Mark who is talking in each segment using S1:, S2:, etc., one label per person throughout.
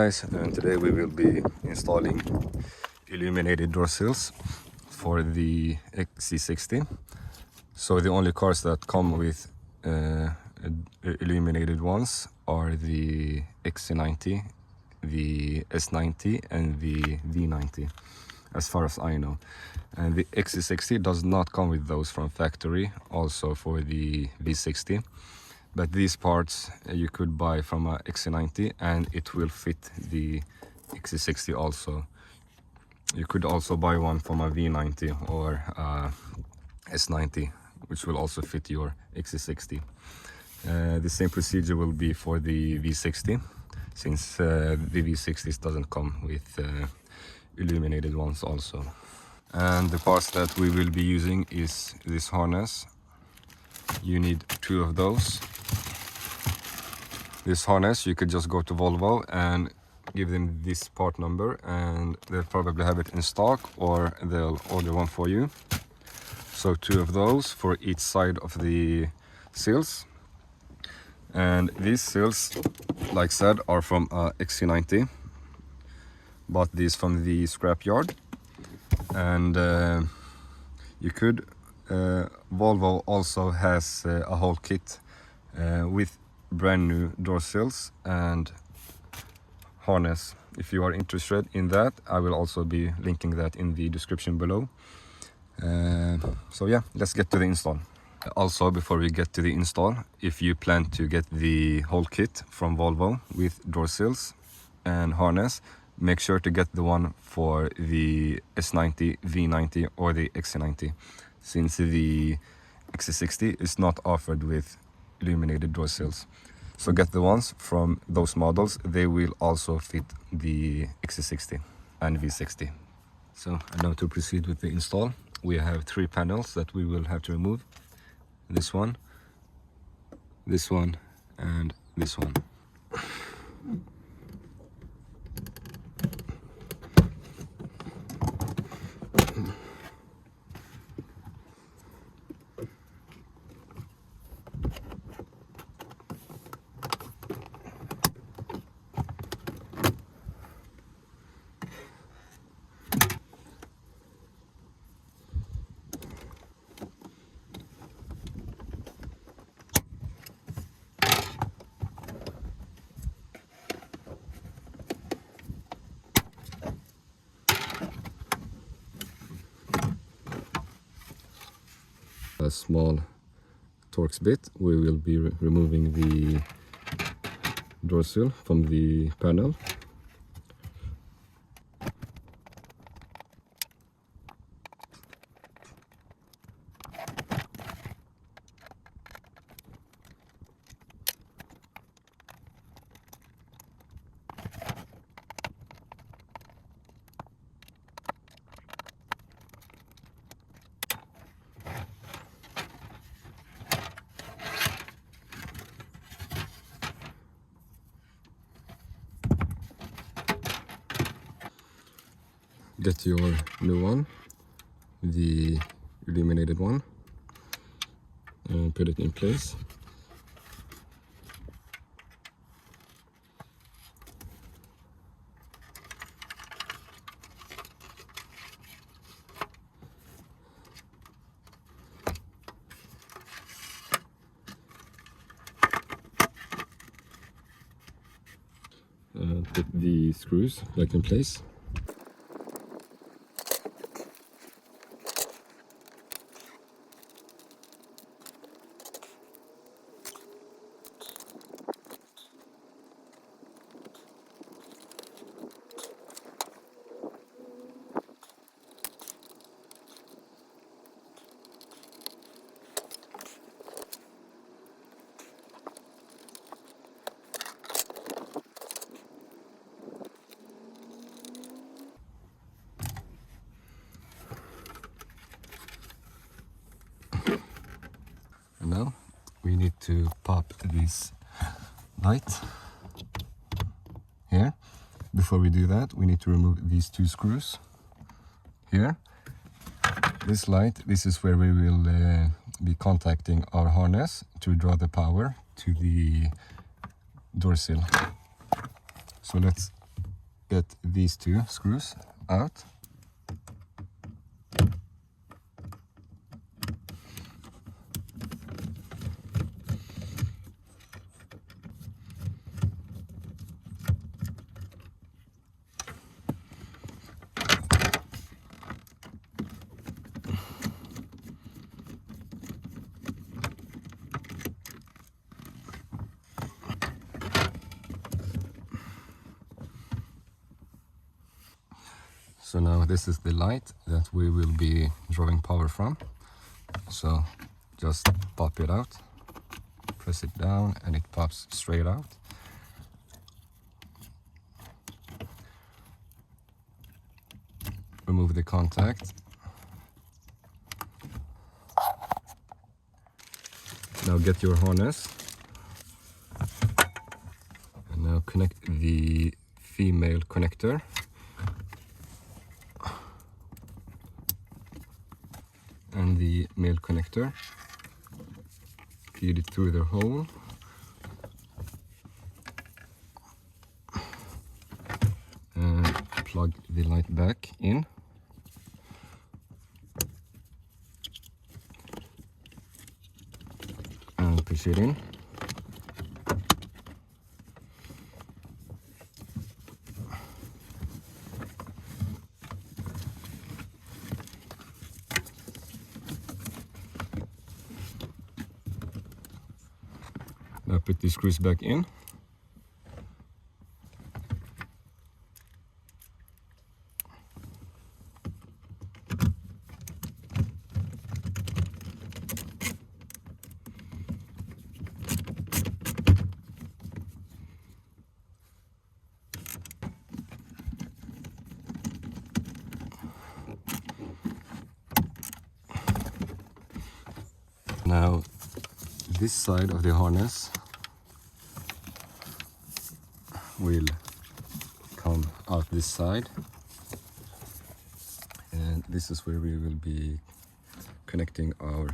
S1: Guys, and today we will be installing illuminated door sills for the XC60. So the only cars that come with illuminated ones are the XC90, the S90 and the V90, as far as I know. And the XC60 does not come with those from factory, also for the V60. But these parts you could buy from a XC90 and it will fit the XC60 also. You could also buy one from a V90 or S90, which will also fit your XC60. The same procedure will be for the V60, since the V60s doesn't come with illuminated ones also. And the parts that we will be using is this harness. You need 2 of those. This harness, you could just go to Volvo and give them this part number and they'll probably have it in stock, or they'll order one for you. So 2 of those for each side of the sills. And these sills, like I said, are from XC90. Bought these from the scrapyard. And you could Volvo also has a whole kit with brand new door sills and harness. If you are interested in that, I will also be linking that in the description below. So yeah, let's get to the install. Also, before we get to the install, if you plan to get the whole kit from Volvo with door sills and harness, make sure to get the one for the S90, V90 or the XC90, since the XC60 is not offered with illuminated door sills. So get the ones from those models, they will also fit the XC60 and V60. So now to proceed with the install, we have 3 panels that we will have to remove. This one, and this one. A small Torx bit, we will be removing the door sill from the panel. Get your new one, the illuminated one, and put it in place. Put the screws back in place. And now we need to pop this light here. Before we do that, we need to remove these 2 screws here. This light, this is where we will be contacting our harness to draw the power to the door sill. So let's get these two screws out. So now this is the light that we will be drawing power from. So just pop it out, press it down, and it pops straight out. Remove the contact. Now get your harness. And now connect the female connector. And the male connector. Feed it through the hole. And plug the light back in. And push it in. Now put the screws back in. Now this side of the harness will come out this side, and this is where we will be connecting our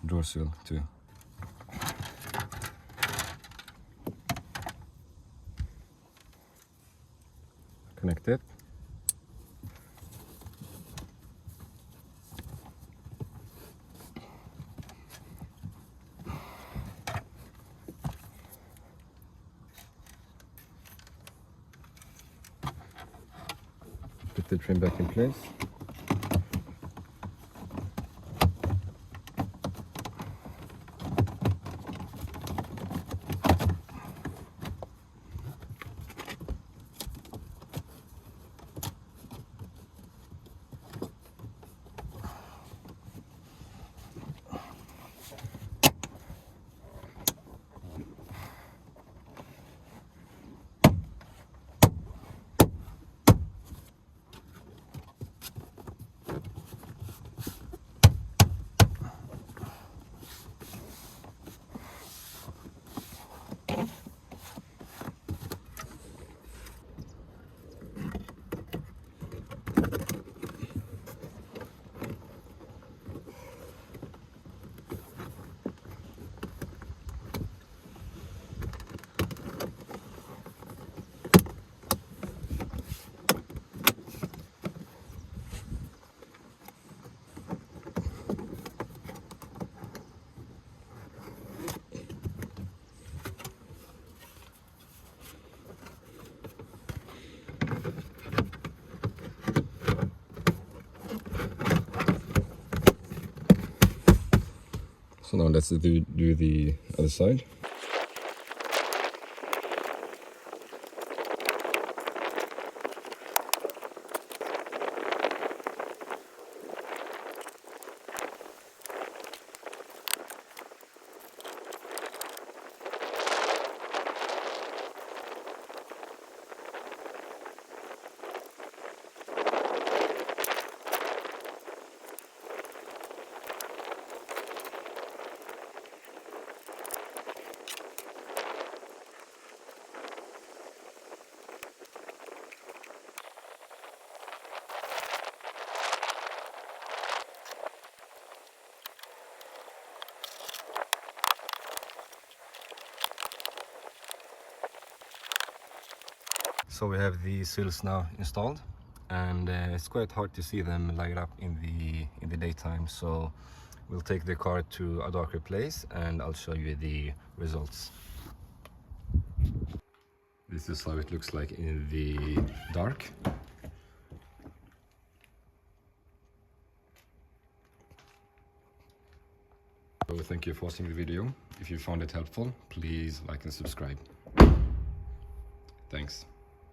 S1: door sill to. Connect it. Put the trim back in place. So now let's do the other side. So we have the sills now installed, and it's quite hard to see them light up in the daytime, so we'll take the car to a darker place and I'll show you the results. This is how it looks like in the dark. So thank you for watching the video. If you found it helpful, please like and subscribe. Thanks.